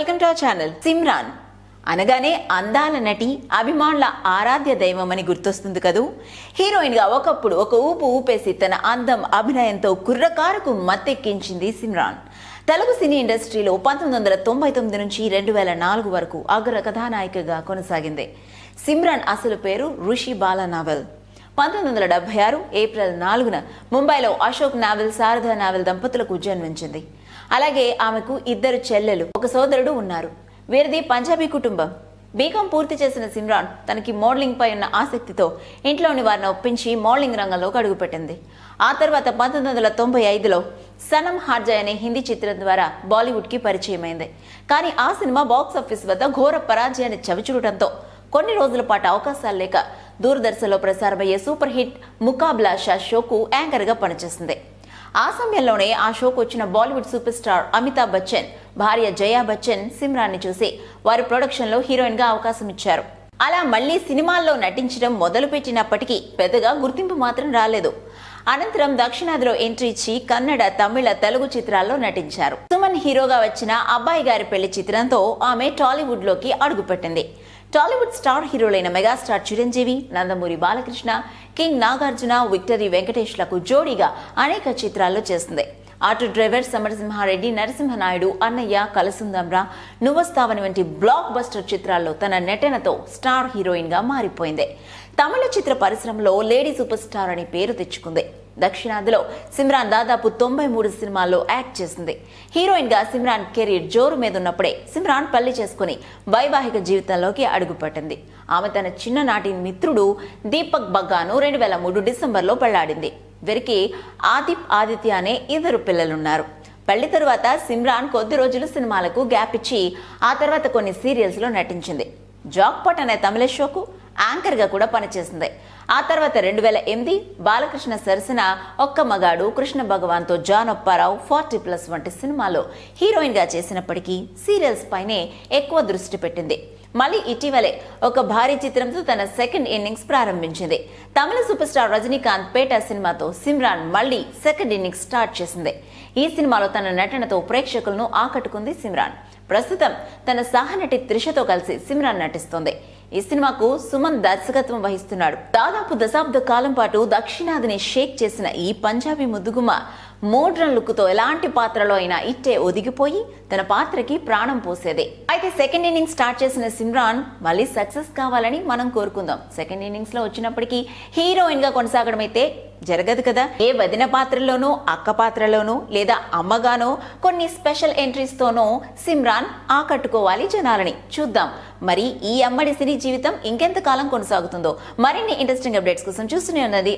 Welcome to our channel. Simran అనగానే అందాల నటి, అభిమానుల ఆరాధ్య దైవమని గుర్తొస్తుంది కదూ. హీరోయిన్ గా ఒకప్పుడు ఒక ఊపు ఊపేసి తన అందం, అభినయంతో కుర్రకారుకు మత్తెక్కించింది సిమ్రాన్. తెలుగు సినీ ఇండస్ట్రీలో 1999 నుంచి 2004 వరకు అగ్ర కథానాయికగా కొనసాగింది. సిమ్రాన్ అసలు పేరు రుషి బాలా నావెల్. 1976 ఏప్రిల్ 4న ముంబైలో అశోక్ నావెల్, శారదా నావెల్ దంపతులకు జన్మించింది. అలాగే ఆమెకు 2 చెల్లెలు, ఒక సోదరుడు ఉన్నారు. వీరిది పంజాబీ కుటుంబం. బీకాం పూర్తి చేసిన సిమ్రాన్ తనకి మోడలింగ్ పై ఉన్న ఆసక్తితో ఇంట్లోని వారిని ఒప్పించి మోడలింగ్ రంగంలోకి అడుగుపెట్టింది. ఆ తర్వాత 1995లో సనమ్ హార్జాయ్ అనే హిందీ చిత్రం ద్వారా బాలీవుడ్ కి పరిచయమైంది. కానీ ఆ సినిమా బాక్స్ ఆఫీస్ వద్ద ఘోర పరాజయాన్ని చవిచూడటంతో కొన్ని రోజుల పాటు అవకాశాలు లేక దూరదర్శన్లో ప్రసారమయ్యే super hit Muqabla Shah షోకు anchor గా పనిచేసింది. ఆ సమయంలోనే ఆ షోకు వచ్చిన బాలీవుడ్ సూపర్ స్టార్ అమితాబ్ బచ్చన్ భార్య జయా బచ్చన్ సిమ్రాన్ ని చూసి వారి ప్రొడక్షన్ లో హీరోయిన్ గా అవకాశం ఇచ్చారు. అలా మళ్లీ సినిమాల్లో నటించడం మొదలుపెట్టినప్పటికీ పెద్దగా గుర్తింపు మాత్రం రాలేదు. అనంతరం దక్షిణాదిలో ఎంట్రీ ఇచ్చి కన్నడ, తమిళ, తెలుగు చిత్రాల్లో నటించారు. సుమన్ హీరోగా వచ్చిన అబ్బాయి గారి పెళ్లి చిత్రంతో ఆమె టాలీవుడ్ లోకి అడుగుపెట్టింది. టాలీవుడ్ స్టార్ హీరోలైన megastar Chiranjeevi, Nandamuri Balakrishna, king Nagarjuna, victory వెంకటేష్లకు జోడీగా అనేక చిత్రాల్లో చేసింది. ఆటో డ్రైవర్, సమరసింహారెడ్డి, నరసింహనాయుడు, అన్నయ్య, కలసుందంరా, నువ్వొస్తావని వంటి బ్లాక్ బస్టర్ చిత్రాల్లో తన నటనతో స్టార్ హీరోయిన్ గా మారిపోయింది. తమిళ చిత్ర పరిశ్రమలో లేడీ సూపర్ స్టార్ అని పేరు తెచ్చుకుంది. దక్షిణాదిలో సిమ్రాన్ దాదాపు 93 సినిమాల్లో యాక్ట్ చేసింది. హీరోయిన్ గా సిమ్రాన్ కెరీర్ జోరు మీద ఉన్నప్పుడే సిమ్రాన్ పెళ్లి చేసుకుని వైవాహిక జీవితంలోకి అడుగుపెట్టింది. ఆమె తన చిన్ననాటి మిత్రుడు దీపక్ బగ్గాను 2003 డిసెంబర్లో పెళ్లాడింది. వీరికి ఆదిప్, ఆదిత్య అనే 2 పిల్లలున్నారు. పెళ్లి తరువాత సిమ్రాన్ కొద్ది రోజులు సినిమాలకు గ్యాప్ ఇచ్చి ఆ తర్వాత కొన్ని సీరియల్స్ లో నటించింది. జాక్పాట్ అనే తమిళ షోకు యాంకర్ గా కూడా పనిచేసింది. ఆ తర్వాత 2008 బాలకృష్ణ సరసన ఒక్క మగాడు, కృష్ణ భగవాన్ తో జాన్ అప్పారావు, 40+ వంటి సినిమాలో హీరోయిన్ గా చేసినప్పటికీ సీరియల్స్ పైనే ఎక్కువ దృష్టి పెట్టింది. మళ్ళీ ఇటీవలే ఒక భారీ చిత్రంతో తన సెకండ్ ఇన్నింగ్స్ ప్రారంభించింది. తమిళ సూపర్ స్టార్ రజనీకాంత్ పేట సినిమాతో సిమ్రాన్ మళ్ళీ సెకండ్ ఇన్నింగ్స్ స్టార్ట్ చేసింది. ఈ సినిమాలో తన నటనతో ప్రేక్షకులను ఆకట్టుకుంది సిమ్రాన్. ప్రస్తుతం తన సహనటి త్రిషతో కలిసి సిమ్రాన్ నటిస్తోంది. ఈ సినిమాకు సుమన్ దర్శకత్వం వహిస్తున్నాడు. దాదాపు దశాబ్ద కాలం పాటు దక్షిణాదిని షేక్ చేసిన ఈ పంజాబీ ముద్దుగుమ్మ మోడ్రన్ లుక్ తో ఎలాంటి పాత్రలో అయినా ఇట్టే ఒదిగిపోయి తన పాత్రకి ప్రాణం పోసేదే. అయితే సెకండ్ ఇన్నింగ్స్ స్టార్ట్ చేసిన సిమ్రాన్ మళ్ళీ సక్సెస్ కావాలని మనం కోరుకుందాం. సెకండ్ ఇన్నింగ్స్ లో వచ్చినప్పటికీ హీరోయిన్ గా కొనసాగడం అయితే జరగదు కదా. ఏ వదిన పాత్రలోనో, అక్క పాత్రలోనో, లేదా అమ్మగానో, కొన్ని స్పెషల్ ఎంట్రీస్ తోనో సిమ్రాన్ ఆకట్టుకోవాలి జనాలని. చూద్దాం మరి ఈ అమ్మడి సినీ జీవితం ఇంకెంత కాలం కొనసాగుతుందో. మరిన్ని ఇంట్రెస్టింగ్ అప్డేట్స్ కోసం చూస్తూనే ఉన్నది